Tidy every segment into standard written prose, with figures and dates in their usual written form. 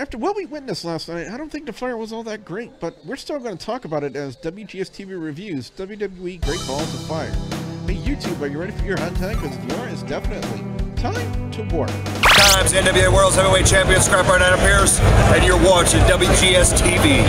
After what we witnessed last night, I don't think the fire was all that great, but we're still going to talk about it as WGS-TV reviews WWE Great Balls of Fire. Hey YouTube, are you ready for your hot tag? Because if you are, it's definitely time to war. Times NWA World's Heavyweight Champion Scrap Barnett appears, and you're watching WGS-TV.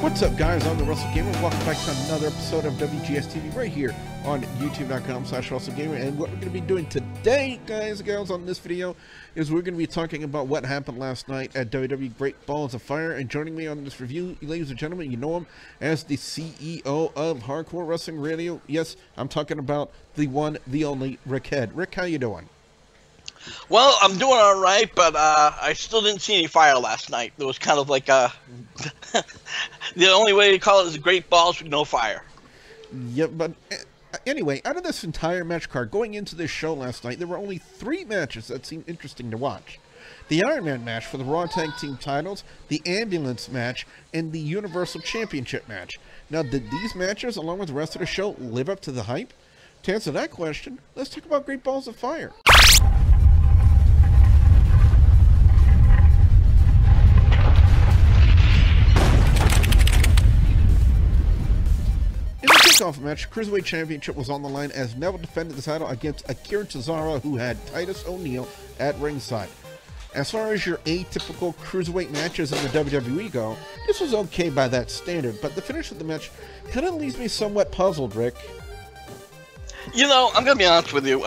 What's up, guys? I'm the Russell Gamer. Welcome back to another episode of WGS-TV right here on youtube.com/RussellGamer. And what we're going to be doing today, guys and gals, on this video is we're going to be talking about what happened last night at WWE Great Balls of Fire. And joining me on this review, ladies and gentlemen, you know him as the CEO of Hardcore Wrestling Radio. Yes, I'm talking about the one, the only Rick Head. Rick, how you doing? Well, I'm doing all right, but I still didn't see any fire last night. It was kind of like the only way to call it is great balls with no fire. Yeah, but anyway, out of this entire match card, going into this show last night, there were only 3 matches that seemed interesting to watch. The Iron Man match for the Raw Tag Team titles, the Ambulance match, and the Universal Championship match. Now, did these matches, along with the rest of the show, live up to the hype? To answer that question, let's talk about Great Balls of Fire. In the kickoff match, Cruiserweight Championship was on the line as Neville defended the title against Akira and Tozawa, who had Titus O'Neil at ringside. As far as your atypical Cruiserweight matches in the WWE go, this was okay by that standard, but the finish of the match kind of leaves me somewhat puzzled, Rick. You know, I'm going to be honest with you.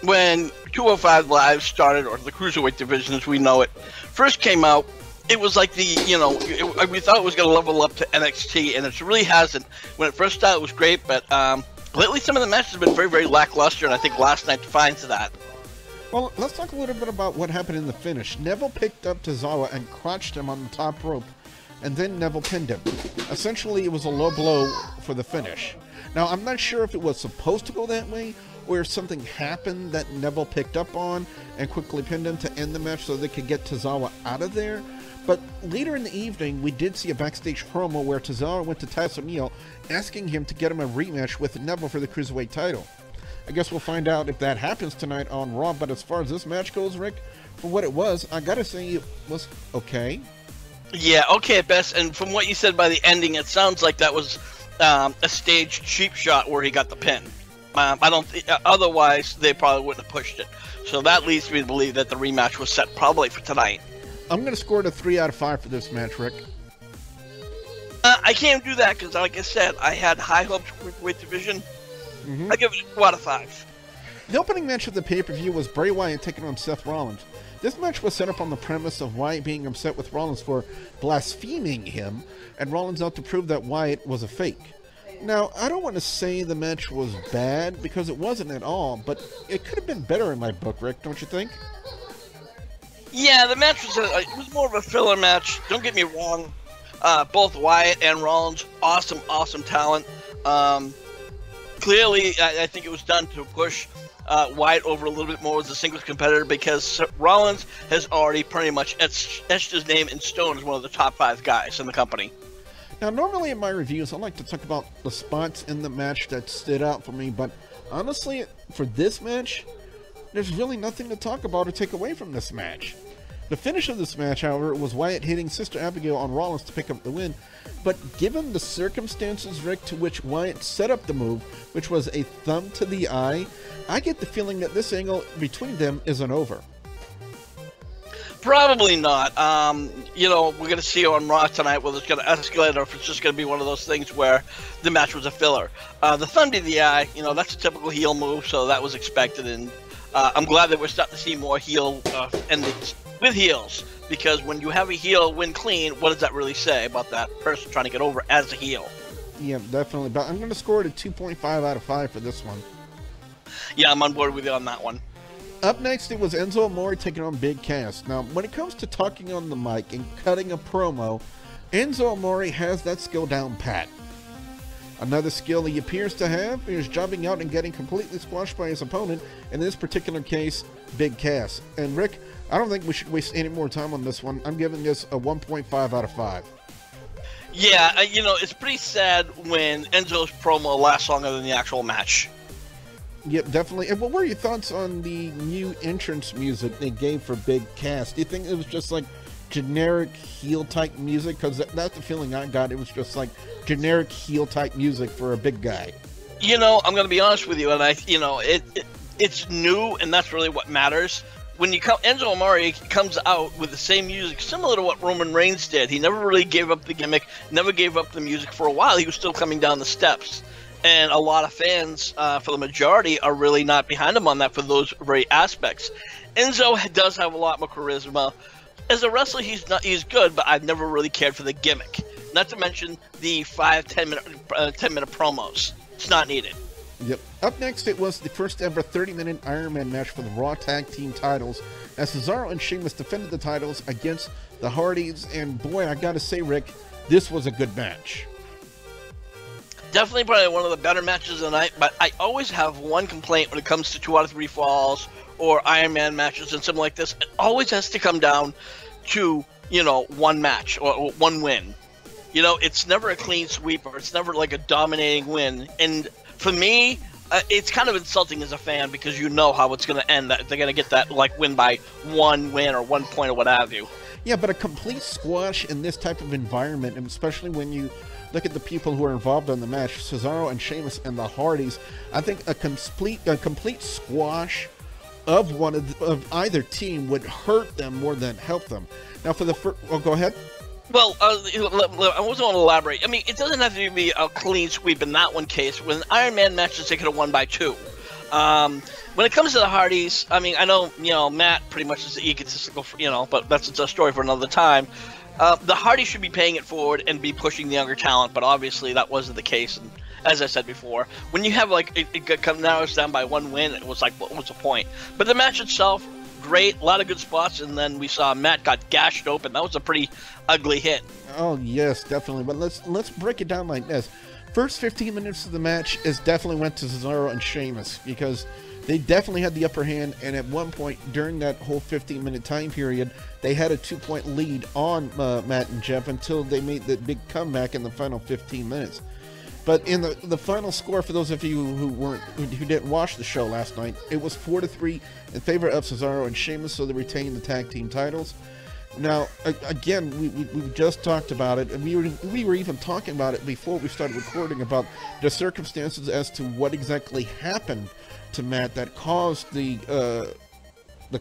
When 205 Live started, or the Cruiserweight division as we know it, first came out, it was like we thought it was going to level up to NXT, and it really hasn't. When it first started, it was great, but lately some of the matches have been very, very lackluster, and I think last night defines that. Well, let's talk a little bit about what happened in the finish. Neville picked up Tozawa and crotched him on the top rope, and then Neville pinned him. Essentially, it was a low blow for the finish. Now, I'm not sure if it was supposed to go that way, or if something happened that Neville picked up on and quickly pinned him to end the match so they could get Tozawa out of there. But later in the evening, we did see a backstage promo where Tozawa went to Titus O'Neil, asking him to get him a rematch with Neville for the Cruiserweight title. I guess we'll find out if that happens tonight on Raw, but as far as this match goes, Rick, for what it was, I gotta say it was okay. Yeah, okay at best, and from what you said by the ending, it sounds like that was a staged cheap shot where he got the pin. I don't otherwise, they probably wouldn't have pushed it. So that leads me to believe that the rematch was set probably for tonight. I'm going to score it a 3 out of 5 for this match, Rick. I can't do that because, like I said, I had high hopes for the weight division. I give it a 2 out of 5. The opening match of the pay-per-view was Bray Wyatt taking on Seth Rollins. This match was set up on the premise of Wyatt being upset with Rollins for blaspheming him, and Rollins out to prove that Wyatt was a fake. Now, I don't want to say the match was bad, because it wasn't at all, but it could have been better in my book, Rick, don't you think? Yeah, the match was more of a filler match. Don't get me wrong. Both Wyatt and Rollins, awesome talent. Clearly, I think it was done to push Wyatt over a little bit more as a singles competitor because Rollins has already pretty much etched his name in stone as one of the top 5 guys in the company. Now, normally in my reviews, I like to talk about the spots in the match that stood out for me, but honestly, for this match, there's really nothing to talk about or take away from this match. The finish of this match, however, was Wyatt hitting Sister Abigail on Rollins to pick up the win, but given the circumstances, Rick, to which Wyatt set up the move, which was a thumb to the eye, I get the feeling that this angle between them isn't over. Probably not. You know, we're going to see on Raw tonight whether it's going to escalate or if it's just going to be one of those things where the match was a filler. The thumb to the eye, you know, that's a typical heel move, so that was expected, and I'm glad that we're starting to see more heel endings with heels, because when you have a heel win clean, what does that really say about that person trying to get over as a heel? Yeah, definitely. But I'm going to score it a 2.5 out of 5 for this one. Yeah, I'm on board with you on that one. Up next, it was Enzo Amore taking on Big Cass. Now, when it comes to talking on the mic and cutting a promo, Enzo Amore has that skill down pat. Another skill he appears to have is jumping out and getting completely squashed by his opponent, in this particular case, Big Cass. And Rick, I don't think we should waste any more time on this one. I'm giving this a 1.5 out of 5. Yeah, you know, it's pretty sad when Enzo's promo lasts longer than the actual match. Yep, definitely. And what were your thoughts on the new entrance music they gave for Big Cass? Do you think it was just like generic heel type music? Because that's the feeling I got. It was just like generic heel type music for a big guy. You know, I'm going to be honest with you, and it's new, and that's really what matters. When you come, Enzo Amore comes out with the same music, similar to what Roman Reigns did. He never really gave up the gimmick, never gave up the music for a while. He was still coming down the steps. And a lot of fans, for the majority, are really not behind him on that for those very aspects. Enzo does have a lot more charisma. As a wrestler, he's good, but I've never really cared for the gimmick. Not to mention the 5-10 minute promos. It's not needed. Yep. Up next, it was the first ever 30-minute Iron Man match for the Raw Tag Team titles, as Cesaro and Sheamus defended the titles against the Hardys. And boy, I gotta say, Rick, this was a good match. Definitely probably one of the better matches of the night, but I always have one complaint when it comes to 2 out of 3 falls or Iron Man matches and something like this. It always has to come down to, you know, one match or one win. You know, it's never a clean sweep or it's never like a dominating win. And for me, it's kind of insulting as a fan because you know how it's going to end. That they're going to get that like win by 1 win or 1 point or what have you. Yeah, but a complete squash in this type of environment, and especially when you look at the people who are involved in the match, Cesaro and Sheamus and the Hardys, I think a complete squash of either team would hurt them more than help them. Now, for the first, go ahead. Well, I wasn't going to elaborate. I mean, it doesn't have to be a clean sweep in that one case. With Iron Man matches, they could have won by 2. When it comes to the Hardys, I mean, I know, you know, Matt pretty much is egotistical, you know, but that's a story for another time. The Hardys should be paying it forward and be pushing the younger talent, but obviously that wasn't the case. And as I said before, when you have like it narrows down by 1 win, it was like, what was the point? But the match itself, great, a lot of good spots, and then we saw Matt got gashed open. That was a pretty ugly hit. Oh yes, definitely. But let's break it down like this. First 15 minutes of the match is definitely went to Cesaro and Sheamus because they definitely had the upper hand, and at one point during that whole 15-minute time period, they had a 2-point lead on Matt and Jeff until they made the big comeback in the final 15 minutes. But in the final score, for those of you who didn't watch the show last night, it was 4-3 in favor of Cesaro and Sheamus, so they retained the tag team titles. Now, again, we just talked about it, and we were even talking about it before we started recording about the circumstances as to what exactly happened to Matt that caused the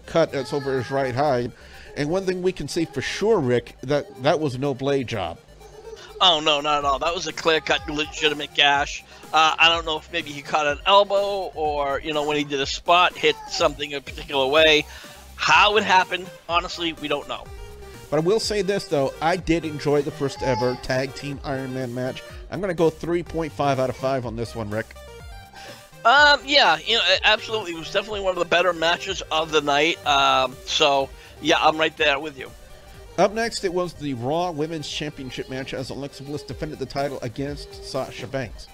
cut that's over his right eye. And one thing we can say for sure, Rick, that was no blade job. Oh, no, not at all. That was a clear-cut, legitimate gash. I don't know if maybe he caught an elbow or, you know, when he did a spot, hit something a particular way. How it happened, honestly, we don't know. But I will say this, though. I did enjoy the first ever Tag Team Iron Man match. I'm going to go 3.5 out of 5 on this one, Rick. Yeah, you know, absolutely. It was definitely one of the better matches of the night. So, yeah, I'm right there with you. Up next, it was the Raw Women's Championship match as Alexa Bliss defended the title against Sasha Banks.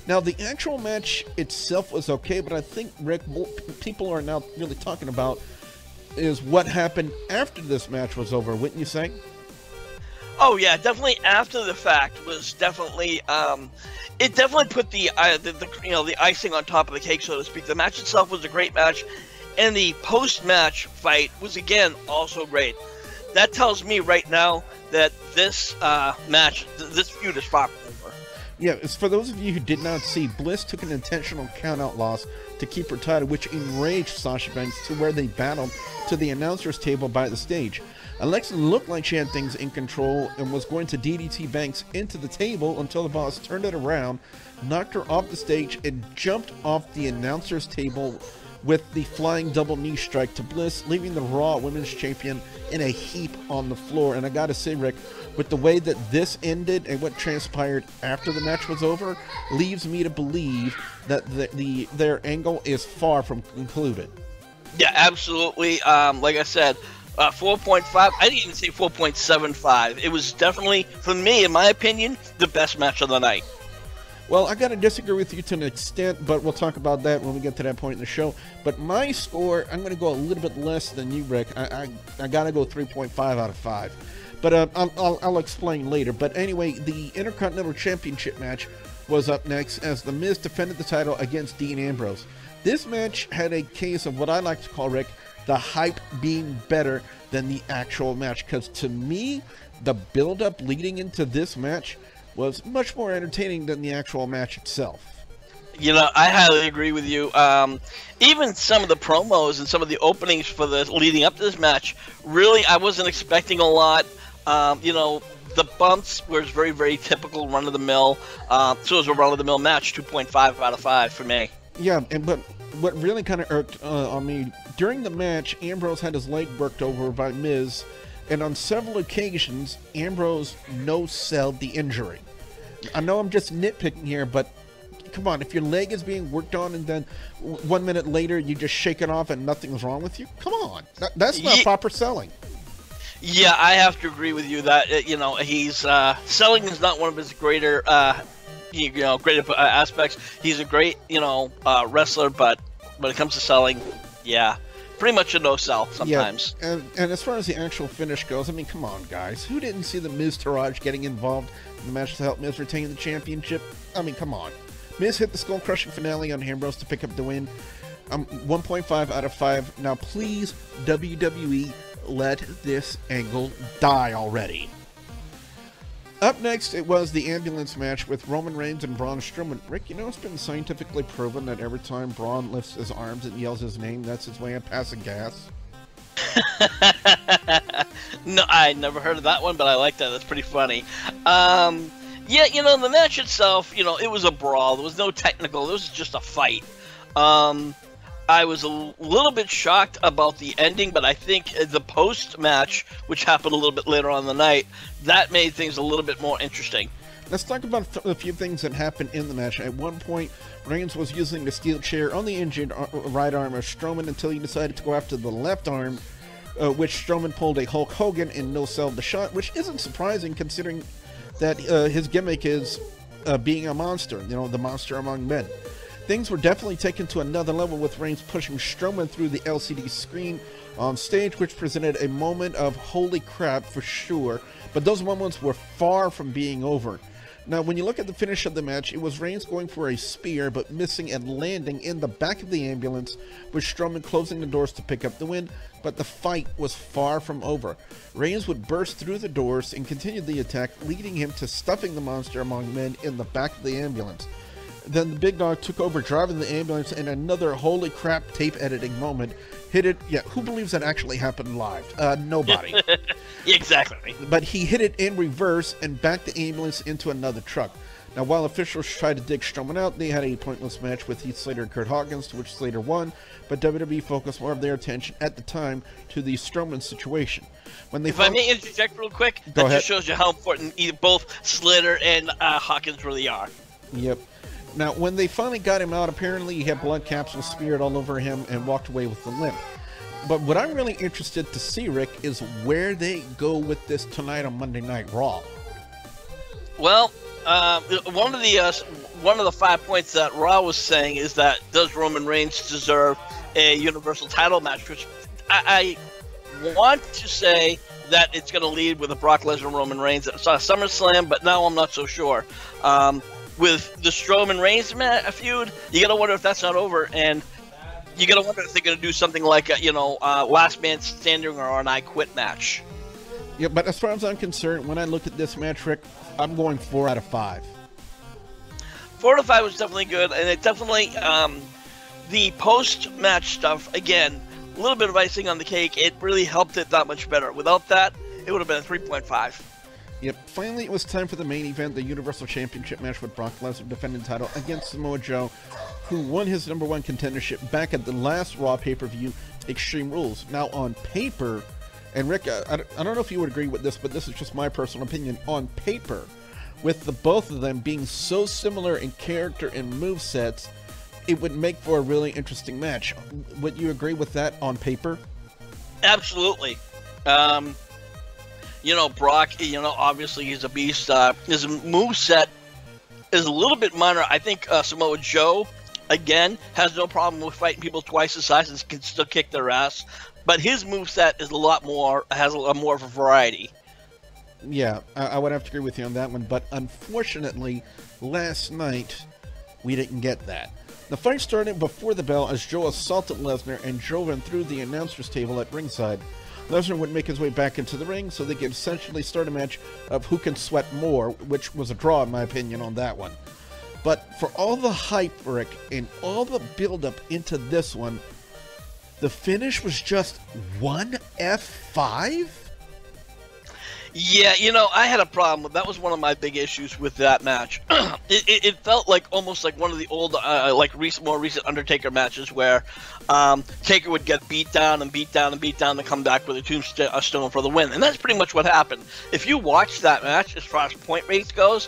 Now, the actual match itself was okay, but I think, Rick, what people are now really talking about is what happened after this match was over, wouldn't you say? Oh, yeah, definitely after the fact was definitely, it definitely put the icing on top of the cake, so to speak. The match itself was a great match, and the post-match fight was, again, also great. That tells me right now that this match, this feud is far from over. Yeah, it's for those of you who did not see, Bliss took an intentional countout loss to keep her title, which enraged Sasha Banks to where they battled to the announcer's table by the stage. Alexa looked like she had things in control and was going to DDT Banks into the table until the boss turned it around, knocked her off the stage, and jumped off the announcer's table with the flying double knee strike to Bliss, leaving the Raw Women's Champion in a heap on the floor. And I gotta say, Rick, with the way that this ended and what transpired after the match was over, leaves me to believe that their angle is far from concluded. Yeah, absolutely. Like I said, 4.5. I didn't even say 4.75. It was definitely, for me, in my opinion, the best match of the night. Well, I got to disagree with you to an extent, but we'll talk about that when we get to that point in the show. But my score, I'm going to go a little bit less than you, Rick. I got to go 3.5 out of 5. But I'll explain later. But anyway, the Intercontinental Championship match was up next as The Miz defended the title against Dean Ambrose. This match had a case of what I like to call, Rick, the hype being better than the actual match. Because to me, the build-up leading into this match was much more entertaining than the actual match itself. You know, I highly agree with you. Even some of the promos and some of the openings for the leading up to this match, really, I wasn't expecting a lot. You know, the bumps was very, very typical run-of-the-mill. So it was a run-of-the-mill match, 2.5 out of 5 for me. Yeah, but what really kind of irked on me, during the match, Ambrose had his leg worked over by Miz, and on several occasions, Ambrose no-selled the injury. I know I'm just nitpicking here, but come on, if your leg is being worked on and then 1 minute later you just shake it off and nothing's wrong with you, come on. That's not proper selling. Yeah, I have to agree with you that, you know, he's selling is not one of his greater aspects. He's a great, wrestler, but when it comes to selling, yeah, pretty much a no-sell sometimes. Yeah, and as far as the actual finish goes, I mean, come on, guys. Who didn't see the Miz Taraj getting involved in the match to help Miz retain the championship? I mean, come on. Miz hit the skull-crushing finale on Ambrose to pick up the win. 1.5 out of 5. Now, please, WWE, let this angle die already. Up next, it was the ambulance match with Roman Reigns and Braun Strowman. Rick, you know it's been scientifically proven that every time Braun lifts his arms and yells his name, that's his way of passing gas? No, I never heard of that one, but I like that. That's pretty funny. Yeah, you know, the match itself, you know, it was a brawl. There was no technical. It was just a fight. I was a little bit shocked about the ending, but I think the post-match, which happened a little bit later on in the night, that made things a little bit more interesting. Let's talk about a few things that happened in the match. At one point, Reigns was using the steel chair on the injured right arm of Strowman until he decided to go after the left arm, which Strowman pulled a Hulk Hogan and no-sold the shot, which isn't surprising considering that his gimmick is being a monster, you know, the monster among men. Things were definitely taken to another level with Reigns pushing Strowman through the LCD screen on stage, which presented a moment of holy crap for sure, but those moments were far from being over. Now, when you look at the finish of the match, it was Reigns going for a spear, but missing and landing in the back of the ambulance, with Strowman closing the doors to pick up the win, but the fight was far from over. Reigns would burst through the doors and continue the attack, leading him to stuffing the monster among men in the back of the ambulance. Then the big dog took over driving the ambulance, and another holy crap tape editing moment hit it. Yeah, who believes that actually happened live? Nobody. Exactly. But he hit it in reverse and backed the ambulance into another truck. Now, while officials tried to dig Strowman out, they had a pointless match with Heath Slater and Kurt Hawkins, to which Slater won, but WWE focused more of their attention at the time to the Strowman situation. When they if I may interject real quick, Go that ahead. just shows you how important both Slater and Hawkins really are. Yep. Now, when they finally got him out, apparently he had blood capsules smeared all over him and walked away with a limp. But what I'm really interested to see, Rick, is where they go with this tonight on Monday Night Raw. Well, one of the 5 points that Raw was saying is that does Roman Reigns deserve a Universal title match? Which I want to say that it's going to lead with a Brock Lesnar Roman Reigns at SummerSlam, but now I'm not so sure. With the Strowman Reigns feud, you gotta wonder if that's not over, and you gotta wonder if they're gonna do something like a, last man standing or an I Quit match. Yeah, but as far as I'm concerned, when I look at this match, Rick, I'm going 4 out of 5. 4 out of 5 was definitely good, and it definitely the post-match stuff, again, a little bit of icing on the cake. It really helped it that much better. Without that, it would have been a 3.5. Yep, finally it was time for the main event, the Universal Championship match with Brock Lesnar defending the title against Samoa Joe, who won his #1 contendership back at the last Raw pay-per-view, Extreme Rules. Now, on paper, and Rick, I don't know if you would agree with this, but this is just my personal opinion, on paper, with the both of them being so similar in character and movesets, it would make for a really interesting match. Would you agree with that on paper? Absolutely. Brock, obviously he's a beast. His moveset is a little bit minor. I think Samoa Joe, again, has no problem with fighting people twice his size and can still kick their ass. But his moveset is has a lot more of a variety. Yeah, I would have to agree with you on that one. But unfortunately, last night, we didn't get that. The fight started before the bell as Joe assaulted Lesnar and drove him through the announcer's table at ringside. Lesnar would make his way back into the ring so they could essentially start a match of who can sweat more, which was a draw in my opinion on that one. But for all the hype, Rick, and all the build-up into this one, the finish was just one F5? Yeah, you know, I had a problem with that. Was one of my big issues with that match. It felt like almost like one of the old, more recent Undertaker matches where Taker would get beat down and beat down and beat down and come back with a tombstone for the win. And that's pretty much what happened. If you watch that match, as far as point rates goes,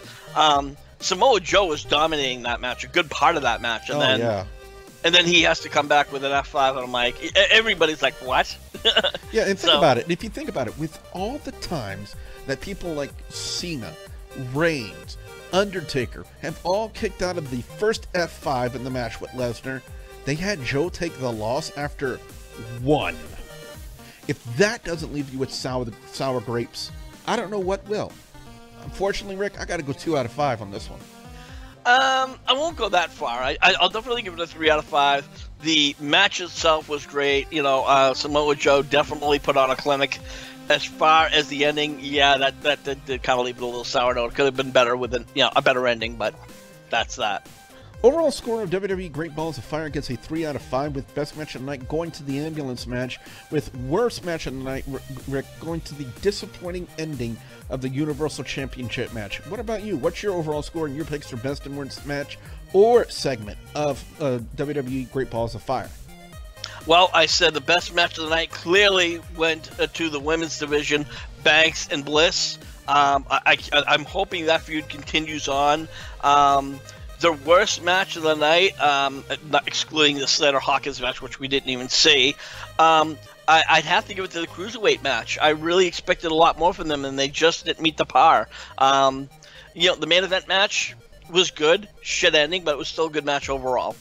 Samoa Joe was dominating that match, a good part of that match. And and then he has to come back with an F5, and I'm like, everybody's like, what? Yeah, and think about it. If you think about it, with all the times that people like Cena, Reigns, Undertaker have all kicked out of the first F5 in the match with Lesnar, they had Joe take the loss after one. If that doesn't leave you with sour grapes, I don't know what will. Unfortunately, Rick, I got to go 2 out of 5 on this one. I won't go that far. I'll definitely give it a 3 out of 5. The match itself was great. You know, Samoa Joe definitely put on a clinic. As far as the ending, yeah, that did kind of leave it a little sour note. It could have been better with a better ending, but that's that. Overall score of WWE Great Balls of Fire gets a 3 out of 5, with best match of the night going to the ambulance match, with worst match of the night, Rick, going to the disappointing ending of the Universal Championship match. What about you? What's your overall score and your picks for best and worst match or segment of WWE Great Balls of Fire? Well, I said the best match of the night clearly went to the women's division, Banks and Bliss. I'm hoping that feud continues on. The worst match of the night, not excluding the Slater-Hawkins match, which we didn't even see, I'd have to give it to the Cruiserweight match. I really expected a lot more from them, and they just didn't meet the par. You know, the main event match was good, shit ending, but it was still a good match overall.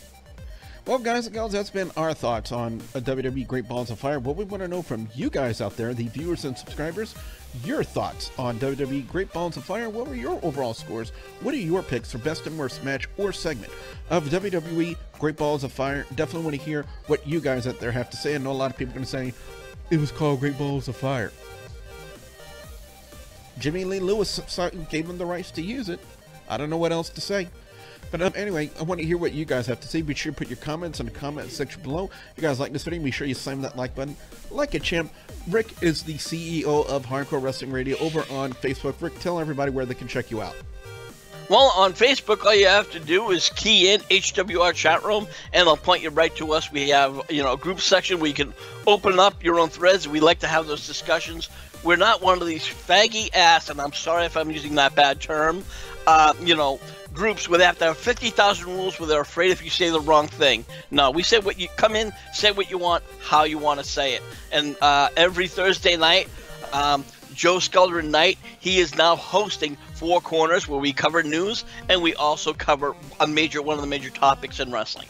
Well, guys and gals, that's been our thoughts on WWE Great Balls of Fire. What we want to know from you guys out there, the viewers and subscribers, your thoughts on WWE Great Balls of Fire. What were your overall scores? What are your picks for best and worst match or segment of WWE Great Balls of Fire? Definitely want to hear what you guys out there have to say. I know a lot of people are going to say, it was called Great Balls of Fire. Jimmy Lee Lewis gave them the rights to use it. I don't know what else to say. But anyway, I want to hear what you guys have to say. Be sure to put your comments in the comment section below. If you guys like this video, be sure you slam that like button. Like a champ. Rick is the CEO of Hardcore Wrestling Radio over on Facebook. Rick, tell everybody where they can check you out. Well, on Facebook, all you have to do is key in HWR chat room, and they'll point you right to us. We have, a group section where you can open up your own threads. We like to have those discussions. We're not one of these faggy ass, and I'm sorry if I'm using that bad term, groups where they have to have 50,000 rules where they're afraid if you say the wrong thing. No, we say what you come in, say what you want, how you want to say it. And every Thursday night, Joe Sculder and Knight, he is now hosting Four Corners, where we cover news and we also cover one of the major topics in wrestling.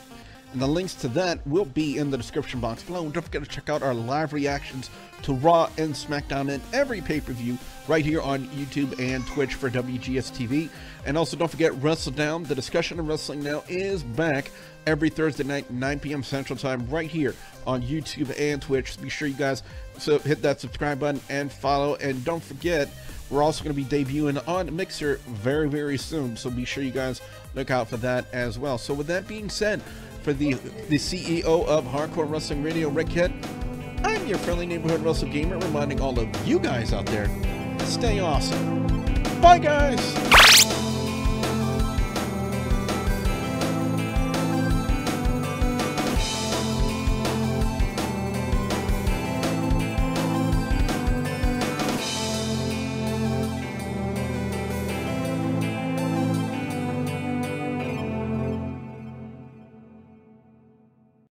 And the links to that will be in the description box below. And don't forget to check out our live reactions to Raw and SmackDown and every pay-per-view right here on YouTube and Twitch for WGS-TV. And also don't forget Wrestle Down. The discussion of wrestling now is back every Thursday night, 9 p.m. Central Time, right here on YouTube and Twitch. Be sure you guys hit that subscribe button and follow. And don't forget, we're also going to be debuting on Mixer very, very soon. So be sure you guys look out for that as well. So with that being said, for the CEO of Hardcore Wrestling Radio, Rick Hitt, I'm your friendly neighborhood Wrestle Gamer, reminding all of you guys out there to stay awesome. Bye, guys!